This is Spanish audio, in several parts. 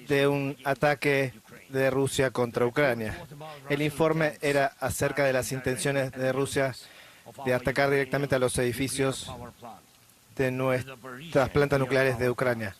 de un ataque de Rusia contra Ucrania. El informe era acerca de las intenciones de Rusia de atacar directamente a los edificios de nuestras plantas nucleares de Ucrania,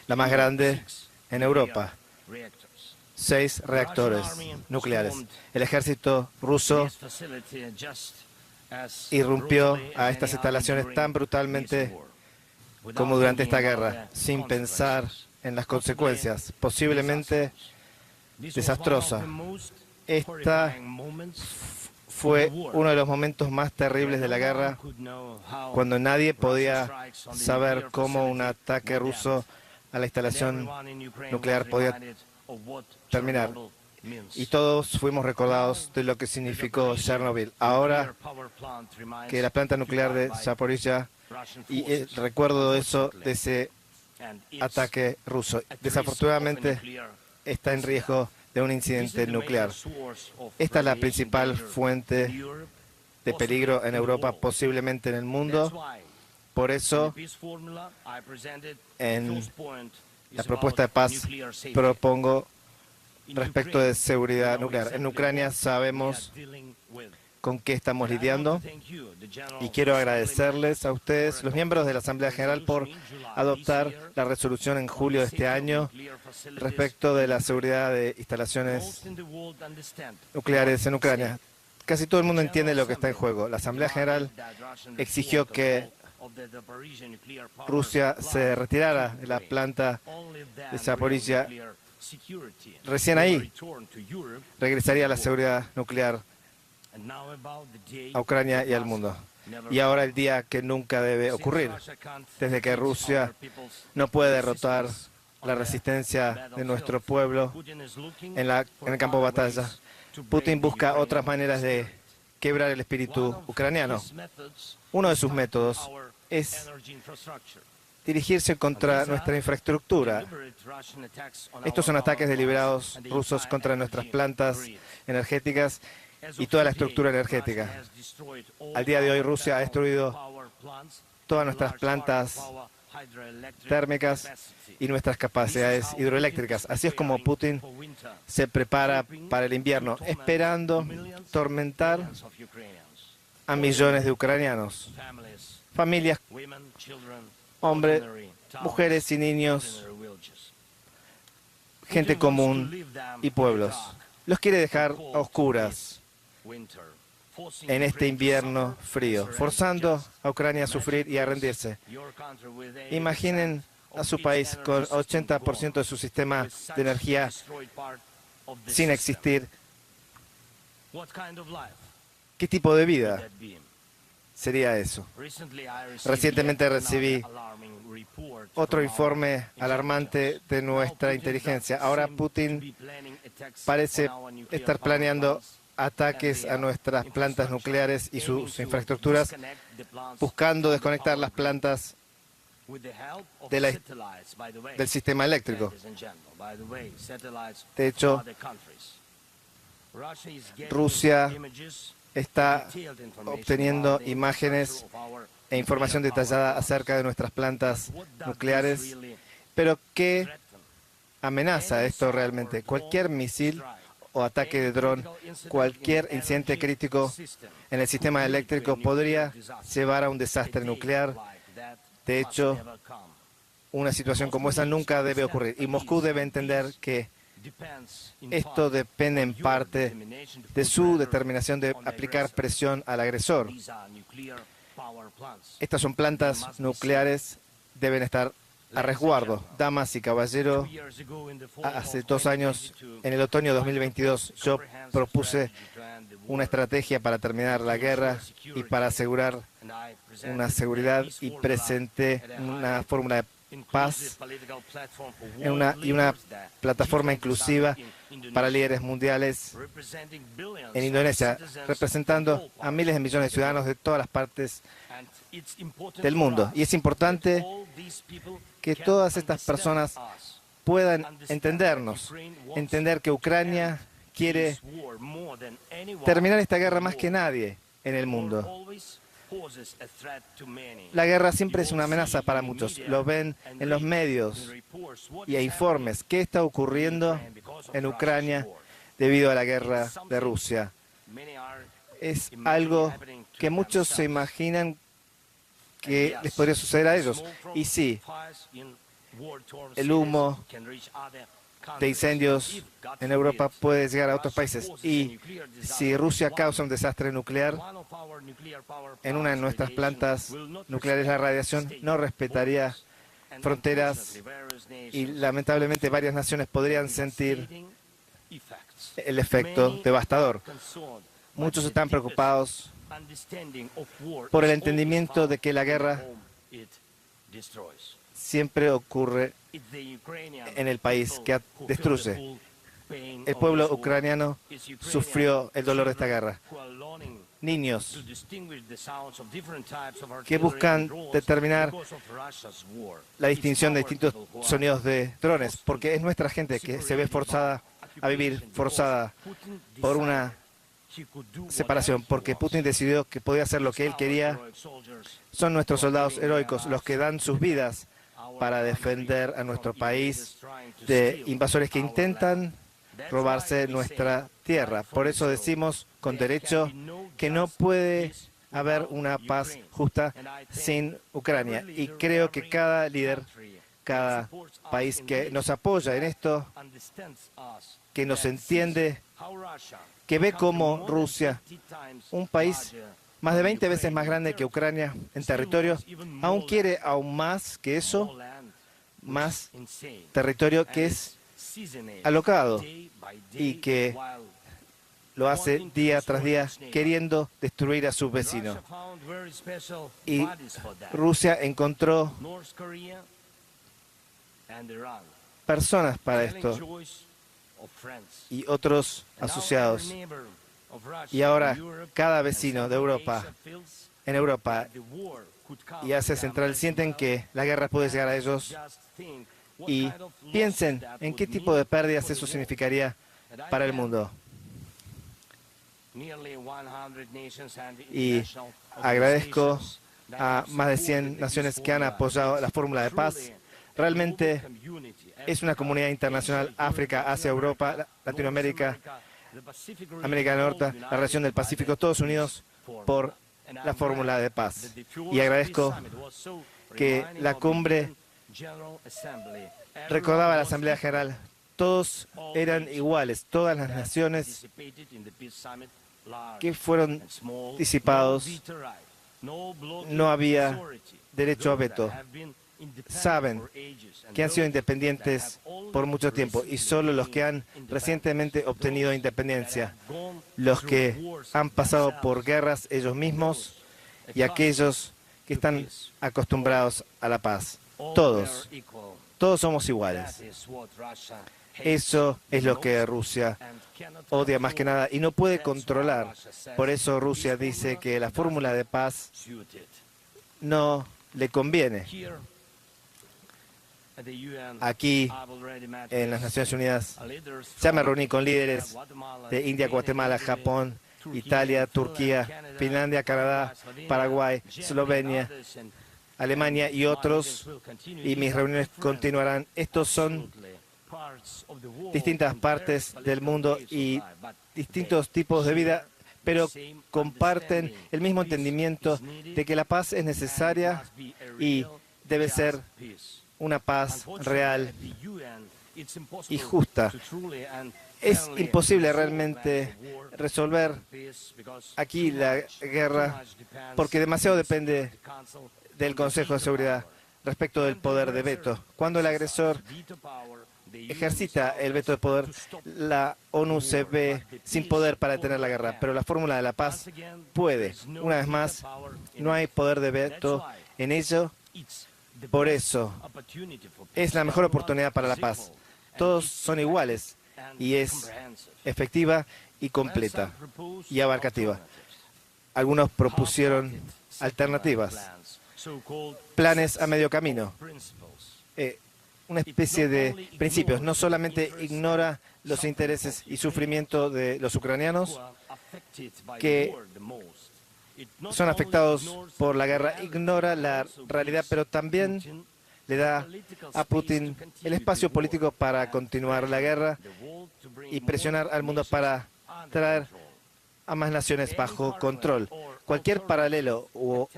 la más grande en Europa. 6 reactores nucleares. El ejército ruso irrumpió a estas instalaciones tan brutalmente como durante esta guerra, sin pensar en las consecuencias, posiblemente desastrosa. Esta fue uno de los momentos más terribles de la guerra, cuando nadie podía saber cómo un ataque ruso a la instalación nuclear podía terminar. Y todos fuimos recordados de lo que significó Chernobyl. Ahora que la planta nuclear de Zaporizhia, y recuerdo eso, de ese ataque ruso, desafortunadamente está en riesgo de un incidente nuclear. Esta es la principal fuente de peligro en Europa, posiblemente en el mundo. Por eso, en la propuesta de paz propongo respecto de seguridad nuclear. En Ucrania sabemos con qué estamos lidiando y quiero agradecerles a ustedes, los miembros de la Asamblea General, por adoptar la resolución en julio de este año respecto de la seguridad de instalaciones nucleares en Ucrania. Casi todo el mundo entiende lo que está en juego. La Asamblea General exigió que Rusia se retirara de la planta de Zaporizhia. Recién ahí regresaría la seguridad nuclear a Ucrania y al mundo. Y ahora el día que nunca debe ocurrir, desde que Rusia no puede derrotar la resistencia de nuestro pueblo en el campo de batalla. Putin busca otras maneras de quebrar el espíritu ucraniano. Uno de sus métodos es dirigirse contra nuestra infraestructura. Estos son ataques deliberados rusos contra nuestras plantas energéticas y toda la estructura energética. Al día de hoy, Rusia ha destruido todas nuestras plantas térmicas y nuestras capacidades hidroeléctricas. Así es como Putin se prepara para el invierno, esperando tormentar a millones de ucranianos, familias, hombres, mujeres y niños, gente común y pueblos. Los quiere dejar a oscuras en este invierno frío, forzando a Ucrania a sufrir y a rendirse. Imaginen a su país con 80% de su sistema de energía sin existir. ¿Qué tipo de vida sería eso? Recientemente recibí otro informe alarmante de nuestra inteligencia. Ahora Putin parece estar planeando ataques a nuestras plantas nucleares y sus infraestructuras, buscando desconectar las plantas del sistema eléctrico. De hecho, Rusia está obteniendo imágenes e información detallada acerca de nuestras plantas nucleares. Pero ¿qué amenaza esto realmente? Cualquier misil o ataque de dron, cualquier incidente crítico en el sistema eléctrico podría llevar a un desastre nuclear. De hecho, una situación como esa nunca debe ocurrir. Y Moscú debe entender que esto depende en parte de su determinación de aplicar presión al agresor. Estas son plantas nucleares, deben estar a resguardo. Damas y caballeros, hace 2 años, en el otoño de 2022, yo propuse una estrategia para terminar la guerra y para asegurar una seguridad, y presenté una fórmula de paz y una plataforma inclusiva para líderes mundiales en Indonesia, representando a miles de millones de ciudadanos de todas las partes del mundo. Y es importante que todas estas personas puedan entendernos, entender que Ucrania quiere terminar esta guerra más que nadie en el mundo. La guerra siempre es una amenaza para muchos. Lo ven en los medios, y a informes qué está ocurriendo en Ucrania debido a la guerra de Rusia. Es algo que muchos se imaginan que les podría suceder a ellos. Y sí, el humo de incendios en Europa puede llegar a otros países. Y si Rusia causa un desastre nuclear en una de nuestras plantas nucleares, la radiación no respetaría fronteras y lamentablemente varias naciones podrían sentir el efecto devastador. Muchos están preocupados por el entendimiento de que la guerra siempre ocurre en el país que destruye. El pueblo ucraniano sufrió el dolor de esta guerra. Niños que buscan determinar la distinción de distintos sonidos de drones, porque es nuestra gente que se ve forzada a vivir, forzada por una separación, porque Putin decidió que podía hacer lo que él quería. Son nuestros soldados heroicos los que dan sus vidas para defender a nuestro país de invasores que intentan robarse nuestra tierra. Por eso decimos con derecho que no puede haber una paz justa sin Ucrania. Y creo que cada líder, cada país que nos apoya en esto, que nos entiende, que ve como Rusia, un país más de 20 veces más grande que Ucrania en territorio, aún quiere aún más que eso, más territorio que es alocado y que lo hace día tras día queriendo destruir a sus vecinos. Y Rusia encontró personas para esto y otros asociados. Y ahora cada vecino de Europa, en Europa y Asia Central, sienten que la guerra puede llegar a ellos y piensen en qué tipo de pérdidas eso significaría para el mundo. Y agradezco a más de 100 naciones que han apoyado la fórmula de paz. Realmente es una comunidad internacional: África, Asia, Europa, Latinoamérica, América del Norte, la región del Pacífico, todos unidos por la fórmula de paz. Y agradezco que la cumbre recordaba a la Asamblea General. Todos eran iguales, todas las naciones que fueron disipados. No había derecho a veto. Saben que han sido independientes por mucho tiempo y solo los que han recientemente obtenido independencia, los que han pasado por guerras ellos mismos y aquellos que están acostumbrados a la paz. Todos somos iguales. Eso es lo que Rusia odia más que nada y no puede controlar. Por eso Rusia dice que la fórmula de paz no le conviene. Aquí, en las Naciones Unidas, ya me reuní con líderes de India, Guatemala, Japón, Italia, Turquía, Finlandia, Canadá, Paraguay, Eslovenia, Alemania y otros, y mis reuniones continuarán. Estos son distintas partes del mundo y distintos tipos de vida, pero comparten el mismo entendimiento de que la paz es necesaria y debe ser una paz real y justa. Es imposible realmente resolver aquí la guerra porque demasiado depende del Consejo de Seguridad respecto del poder de veto. Cuando el agresor ejercita el veto de poder, la ONU se ve sin poder para detener la guerra, pero la fórmula de la paz puede. Una vez más, no hay poder de veto en ello. Por eso, es la mejor oportunidad para la paz. Todos son iguales y es efectiva y completa y abarcativa. Algunos propusieron alternativas, planes a medio camino, una especie de principios. No solamente ignora los intereses y sufrimiento de los ucranianos que son afectados por la guerra, ignora la realidad, pero también le da a Putin el espacio político para continuar la guerra y presionar al mundo para traer a más naciones bajo control. Cualquier paralelo o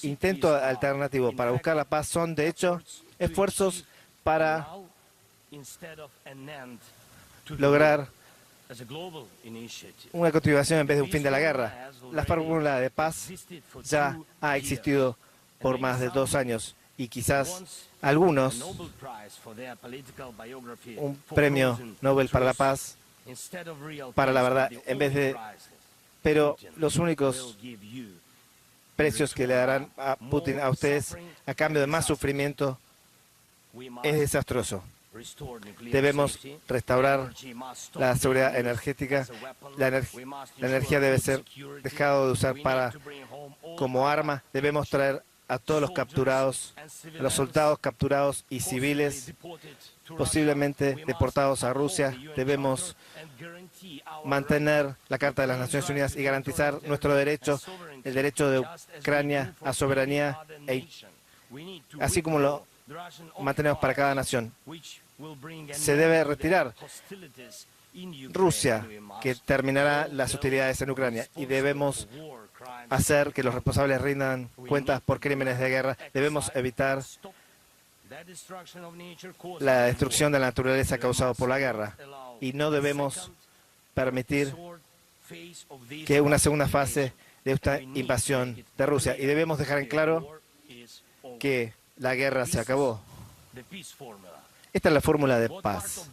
intento alternativo para buscar la paz son, de hecho, esfuerzos para lograr una continuación en vez de un fin de la guerra. La fórmula de paz ya ha existido por más de 2 años y quizás algunos un premio Nobel para la paz, para la verdad, en vez de... Pero los únicos precios que le darán a Putin a ustedes a cambio de más sufrimiento es desastroso. Debemos restaurar la seguridad energética. La energía debe ser dejada de usar como arma. Debemos traer a todos los capturados, a los soldados capturados y civiles, posiblemente deportados a Rusia. Debemos mantener la Carta de las Naciones Unidas y garantizar nuestro derecho, el derecho de Ucrania a soberanía, así como lo mantenemos para cada nación. Se debe retirar Rusia, que terminará las hostilidades en Ucrania, y debemos hacer que los responsables rindan cuentas por crímenes de guerra. Debemos evitar la destrucción de la naturaleza causada por la guerra y no debemos permitir que una segunda fase de esta invasión de Rusia. Y debemos dejar en claro que la guerra se acabó. Esta es la fórmula de paz.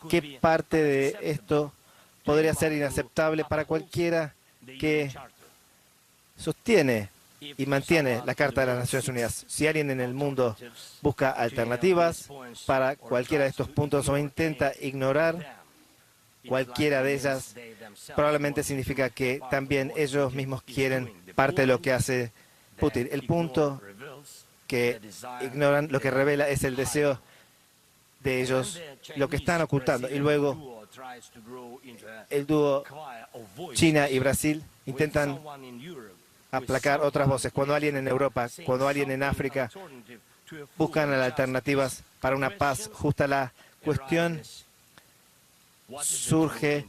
¿Qué parte de esto podría ser inaceptable para cualquiera que sostiene y mantiene la Carta de las Naciones Unidas? Si alguien en el mundo busca alternativas para cualquiera de estos puntos o intenta ignorar cualquiera de ellas, probablemente significa que también ellos mismos quieren parte de lo que hace Putin. El punto que ignoran, lo que revela es el deseo de ellos, lo que están ocultando. Y luego el dúo China y Brasil intentan aplacar otras voces. Cuando alguien en Europa, cuando alguien en África buscan alternativas para una paz justa, la cuestión surge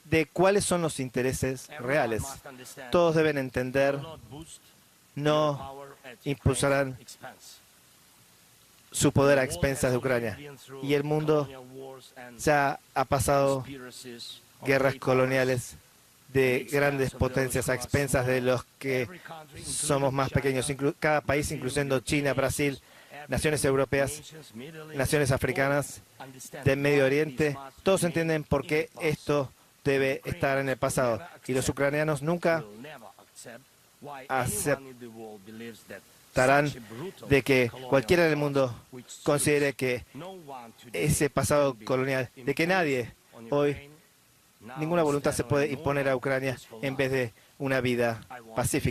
de cuáles son los intereses reales. Todos deben entender, no impulsarán su poder a expensas de Ucrania. Y el mundo ya ha pasado guerras coloniales de grandes potencias a expensas de los que somos más pequeños. Cada país, incluyendo China, Brasil, naciones europeas, naciones africanas, del Medio Oriente, todos entienden por qué esto debe estar en el pasado. Y los ucranianos nunca aceptarán de que cualquiera del mundo considere que ese pasado colonial, de que nadie hoy, ninguna voluntad se puede imponer a Ucrania en vez de una vida pacífica.